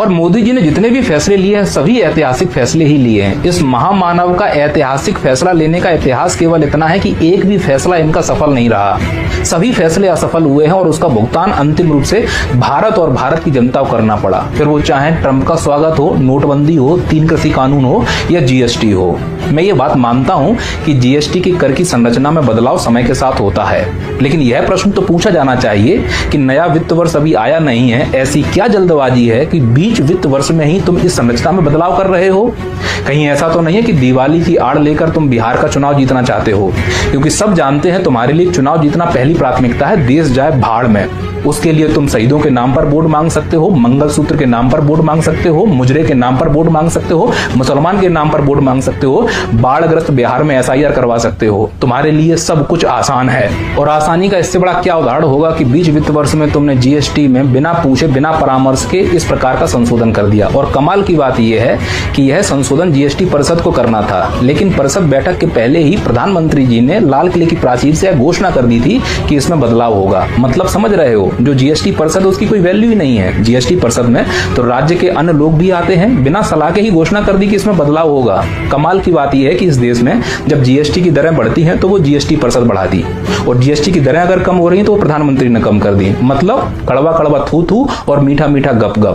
और मोदी जी ने जितने भी फैसले लिए हैं सभी ऐतिहासिक फैसले ही लिए हैं। इस महामानव का ऐतिहासिक फैसला लेने का इतिहास केवल इतना है कि एक भी फैसला इनका सफल नहीं रहा, सभी फैसले असफल हुए हैं और उसका भुगतान अंतिम रूप से भारत और भारत की जनता को करना पड़ा। फिर वो चाहे ट्रंप का स्वागत हो, नोटबंदी हो, 3 कृषि कानून हो या जीएसटी हो। मैं ये बात मानता हूं कि जीएसटी की कर की संरचना में बदलाव समय के साथ होता है, लेकिन यह प्रश्न तो पूछा जाना चाहिए कि नया वित्त वर्ष अभी आया नहीं है, ऐसी क्या जल्दबाजी है कि बीच वित्त वर्ष में ही तुम इस संरचना में बदलाव कर रहे हो? कहीं ऐसा तो नहीं है कि दिवाली की आड़ लेकर तुम बिहार का चुनाव जीतना चाहते हो? क्योंकि सब जानते हैं तुम्हारे लिए चुनाव जीतना पहली प्राथमिकता है, देश जाए भाड़ में। उसके लिए तुम शहीदों के नाम पर वोट मांग सकते हो, मंगलसूत्र के नाम पर वोट मांग सकते हो, मुजरे के नाम पर वोट मांग सकते हो, मुसलमान के नाम पर वोट मांग सकते हो, बाढ़ग्रस्त बिहार में एसआईआर करवा सकते हो। तुम्हारे लिए सब कुछ आसान है। और आसानी का इससे बड़ा क्या उदाहरण होगा कि बीच वित्त वर्ष में तुमने जीएसटी में बिना पूछे, बिना परामर्श के इस प्रकार का संशोधन कर दिया। और कमाल की बात यह है कि यह संशोधन जीएसटी परिषद को करना था, लेकिन परिषद बैठक के पहले ही प्रधानमंत्री जी ने लाल किले की प्राचीर से घोषणा कर दी थी कि इसमें बदलाव होगा। मतलब समझ रहे हो, जो जीएसटी परिषद उसकी कोई वैल्यू ही नहीं है। जीएसटी परिषद में तो राज्य के अन्य लोग भी आते हैं, बिना सलाह के ही घोषणा कर दी कि इसमें बदलाव होगा। कमाल की बात यह है कि इस देश में जब जीएसटी की दरें बढ़ती हैं तो वो जीएसटी परिषद बढ़ा दी, और जीएसटी की दरें अगर कम हो रही हैं तो वो प्रधानमंत्री ने कम कर दी। मतलब कड़वा कड़वा थू थू और मीठा मीठा गप गप।